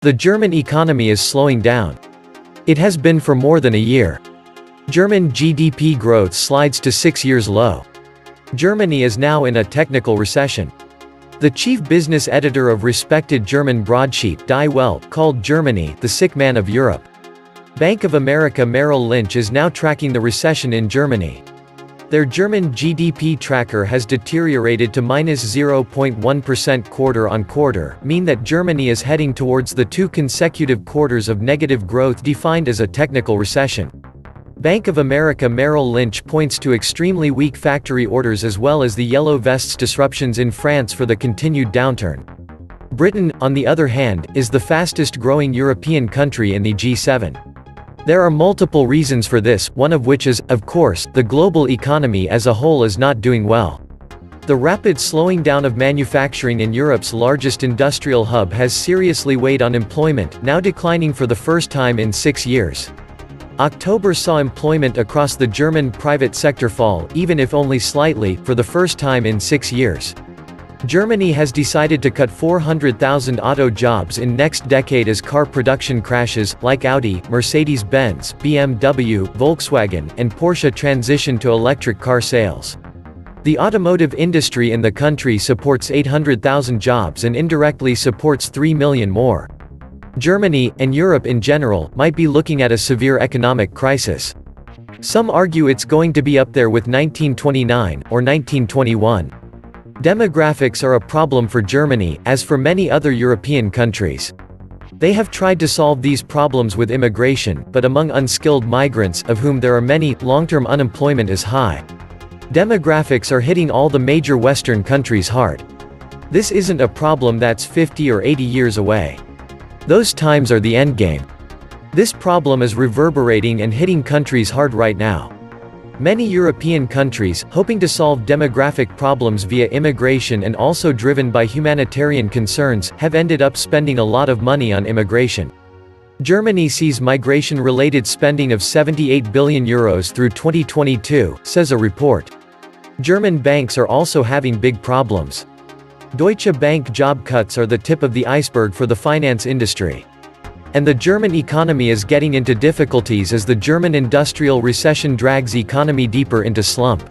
The German economy is slowing down. It has been for more than a year. German GDP growth slides to 6-year low. Germany is now in a technical recession. The chief business editor of respected German broadsheet Die Welt called Germany the sick man of Europe. Bank of America Merrill Lynch is now tracking the recession in Germany. Their German GDP tracker has deteriorated to -0.1% quarter-on-quarter, mean that Germany is heading towards the 2 consecutive quarters of negative growth defined as a technical recession. Bank of America Merrill Lynch points to extremely weak factory orders as well as the Yellow Vests disruptions in France for the continued downturn. Britain, on the other hand, is the fastest growing European country in the G7. There are multiple reasons for this, one of which is, of course, the global economy as a whole is not doing well. The rapid slowing down of manufacturing in Europe's largest industrial hub has seriously weighed on employment, now declining for the first time in 6 years. October saw employment across the German private sector fall, even if only slightly, for the first time in 6 years. Germany has decided to cut 400,000 auto jobs in next decade as car production crashes, like Audi, Mercedes-Benz, BMW, Volkswagen, and Porsche transition to electric car sales. The automotive industry in the country supports 800,000 jobs and indirectly supports 3 million more. Germany, and Europe in general, might be looking at a severe economic crisis. Some argue it's going to be up there with 1929, or 1921. Demographics are a problem for Germany, as for many other European countries. They have tried to solve these problems with immigration, but among unskilled migrants, of whom there are many, long-term unemployment is high. Demographics are hitting all the major Western countries hard. This isn't a problem that's 50 or 80 years away. Those times are the endgame. This problem is reverberating and hitting countries hard right now. Many European countries, hoping to solve demographic problems via immigration and also driven by humanitarian concerns, have ended up spending a lot of money on immigration. Germany sees migration-related spending of €78 billion through 2022, says a report. German banks are also having big problems. Deutsche Bank job cuts are the tip of the iceberg for the finance industry. And the German economy is getting into difficulties as the German industrial recession drags economy deeper into slump.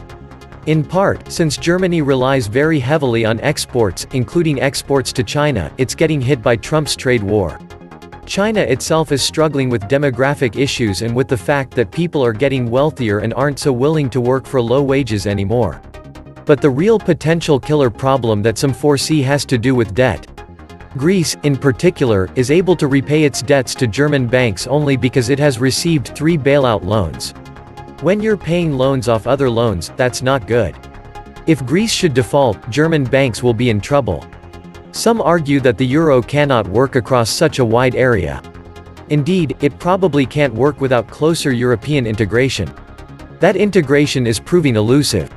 In part, since Germany relies very heavily on exports, including exports to China, it's getting hit by Trump's trade war. China itself is struggling with demographic issues and with the fact that people are getting wealthier and aren't so willing to work for low wages anymore. But the real potential killer problem that some foresee has to do with debt. Greece, in particular, is able to repay its debts to German banks only because it has received 3 bailout loans. When you're paying loans off other loans, that's not good. If Greece should default, German banks will be in trouble. Some argue that the euro cannot work across such a wide area. Indeed, it probably can't work without closer European integration. That integration is proving elusive.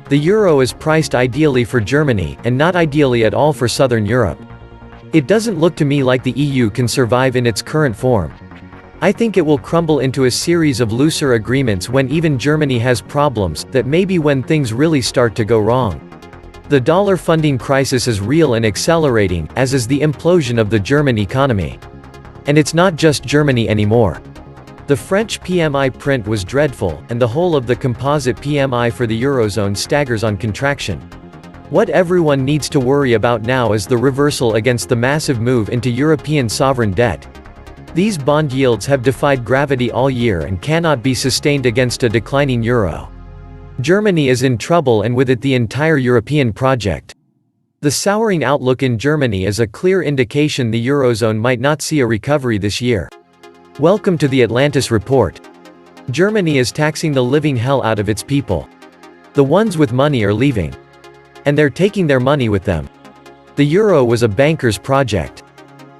The euro is priced ideally for Germany, and not ideally at all for Southern Europe. It doesn't look to me like the EU can survive in its current form. I think it will crumble into a series of looser agreements when even Germany has problems, that may be when things really start to go wrong. The dollar funding crisis is real and accelerating, as is the implosion of the German economy. And it's not just Germany anymore. The French PMI print was dreadful, and the whole of the composite PMI for the Eurozone staggers on contraction. What everyone needs to worry about now is the reversal against the massive move into European sovereign debt. These bond yields have defied gravity all year and cannot be sustained against a declining euro. Germany is in trouble, and with it the entire European project. The souring outlook in Germany is a clear indication the Eurozone might not see a recovery this year. Welcome to the Atlantis Report. Germany is taxing the living hell out of its people. The ones with money are leaving. And they're taking their money with them. The euro was a banker's project.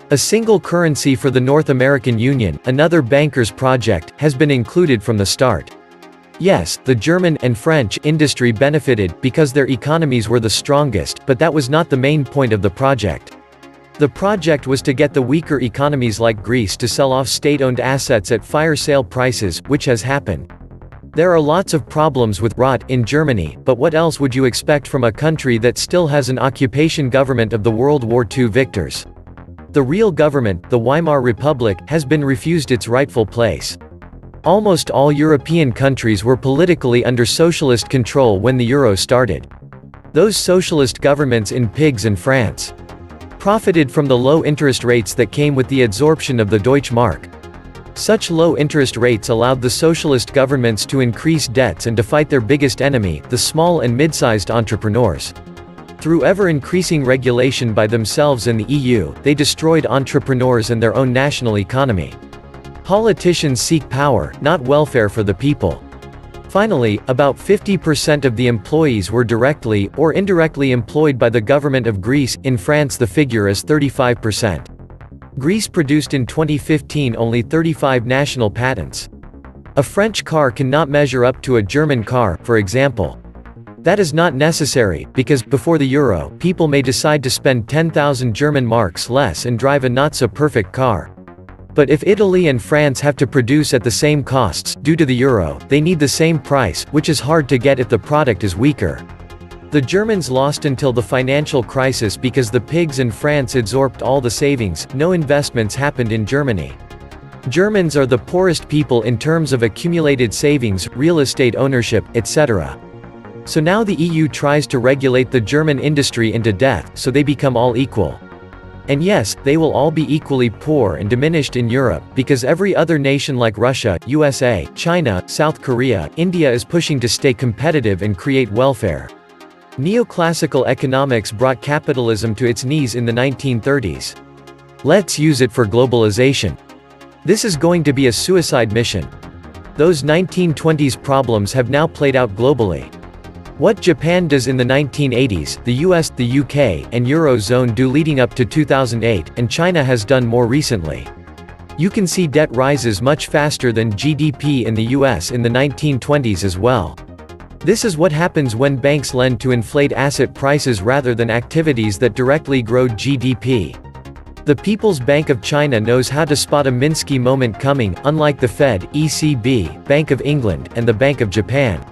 A single currency for the North American Union, another banker's project, has been included from the start. Yes, the German and French industry benefited because their economies were the strongest, but that was not the main point of the project. The project was to get the weaker economies like Greece to sell off state-owned assets at fire sale prices, which has happened. There are lots of problems with rot in Germany, but what else would you expect from a country that still has an occupation government of the World War II victors? the real government, the Weimar Republic, has been refused its rightful place. Almost all European countries were politically under socialist control when the euro started. Those socialist governments in Pigs and France profited from the low interest rates that came with the adsorption of the Deutschmark. Such low interest rates allowed the socialist governments to increase debts and to fight their biggest enemy, the small and mid-sized entrepreneurs. Through ever-increasing regulation by themselves and the EU, they destroyed entrepreneurs and their own national economy. Politicians seek power, not welfare for the people. Finally, about 50% of the employees were directly or indirectly employed by the government of Greece. In France, the figure is 35%. Greece produced in 2015 only 35 national patents. A French car cannot measure up to a German car, for example. That is not necessary, because, before the euro, people may decide to spend 10,000 German marks less and drive a not-so-perfect car. But if Italy and France have to produce at the same costs, due to the euro, they need the same price, which is hard to get if the product is weaker. The Germans lost until the financial crisis because the Pigs and France adsorbed all the savings, no investments happened in Germany. Germans are the poorest people in terms of accumulated savings, real estate ownership, etc. So now the EU tries to regulate the German industry into death, so they become all equal. And yes, they will all be equally poor and diminished in Europe, because every other nation like Russia, USA, China, South Korea, India is pushing to stay competitive and create welfare. Neoclassical economics brought capitalism to its knees in the 1930s. Let's use it for globalization. This is going to be a suicide mission. Those 1920s problems have now played out globally. What Japan does in the 1980s, the US, the UK, and Eurozone do leading up to 2008, and China has done more recently. You can see debt rises much faster than GDP in the US in the 1920s as well. This is what happens when banks lend to inflate asset prices rather than activities that directly grow GDP. The People's Bank of China knows how to spot a Minsky moment coming, unlike the Fed, ECB, Bank of England, and the Bank of Japan.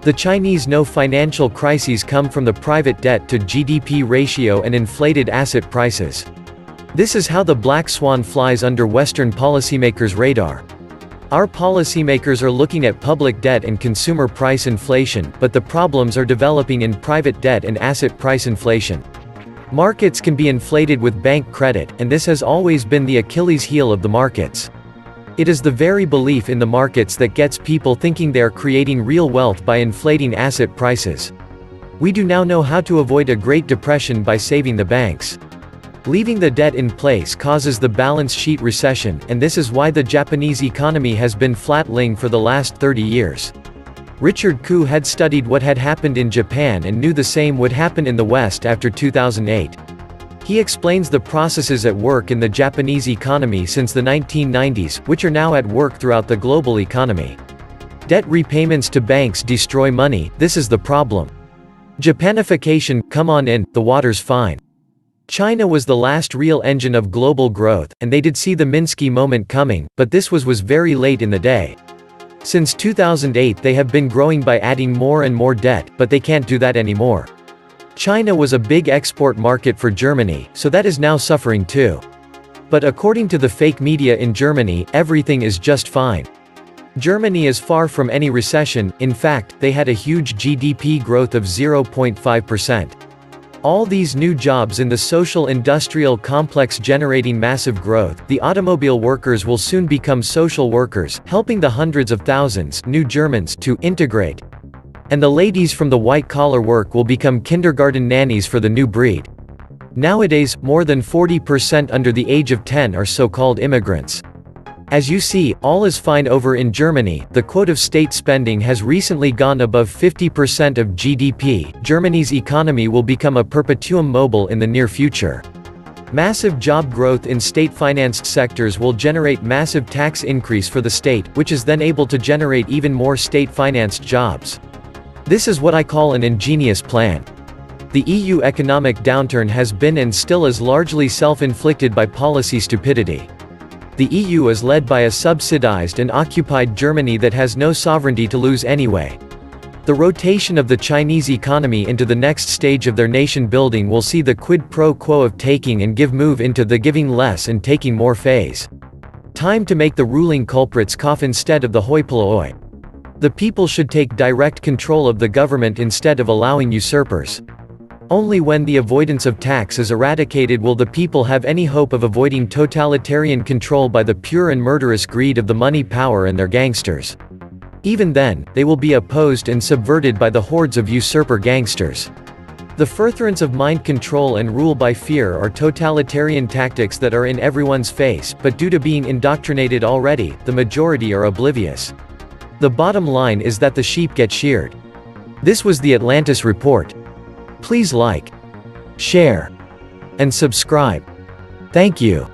The Chinese know financial crises come from the private debt to GDP ratio and inflated asset prices. This is how the black swan flies under Western policymakers' radar. Our policymakers are looking at public debt and consumer price inflation, but the problems are developing in private debt and asset price inflation. Markets can be inflated with bank credit, and this has always been the Achilles heel of the markets. It is the very belief in the markets that gets people thinking they are creating real wealth by inflating asset prices. We do now know how to avoid a Great Depression by saving the banks. Leaving the debt in place causes the balance sheet recession, and this is why the Japanese economy has been flatlining for the last 30 years. Richard Koo had studied what had happened in Japan and knew the same would happen in the West after 2008. He explains the processes at work in the Japanese economy since the 1990s, which are now at work throughout the global economy. Debt repayments to banks destroy money, this is the problem. Japanification, come on in, the water's fine. China was the last real engine of global growth, and they did see the Minsky moment coming, but this was very late in the day. Since 2008 they have been growing by adding more and more debt, but they can't do that anymore. China was a big export market for Germany, so that is now suffering too. But according to the fake media in Germany, everything is just fine. Germany is far from any recession, in fact, they had a huge GDP growth of 0.5%. All these new jobs in the social-industrial complex generating massive growth, the automobile workers will soon become social workers, helping the hundreds of thousands, new Germans, to integrate. And the ladies from the white-collar work will become kindergarten nannies for the new breed. Nowadays, more than 40% under the age of 10 are so-called immigrants. As you see, all is fine over in Germany. The quote of state spending has recently gone above 50% of GDP. Germany's economy will become a perpetuum mobile in the near future. Massive job growth in state-financed sectors will generate massive tax increase for the state, which is then able to generate even more state-financed jobs. This is what I call an ingenious plan. The EU economic downturn has been and still is largely self-inflicted by policy stupidity. The EU is led by a subsidized and occupied Germany that has no sovereignty to lose anyway. The rotation of the Chinese economy into the next stage of their nation building will see the quid pro quo of taking and give move into the giving less and taking more phase. Time to make the ruling culprits cough instead of the hoi polloi. The people should take direct control of the government instead of allowing usurpers. Only when the avoidance of tax is eradicated will the people have any hope of avoiding totalitarian control by the pure and murderous greed of the money power and their gangsters. Even then, they will be opposed and subverted by the hordes of usurper gangsters. The furtherance of mind control and rule by fear are totalitarian tactics that are in everyone's face, but due to being indoctrinated already, the majority are oblivious. The bottom line is that the sheep get sheared. This was the Atlantis Report. Please like, share, and subscribe. Thank you.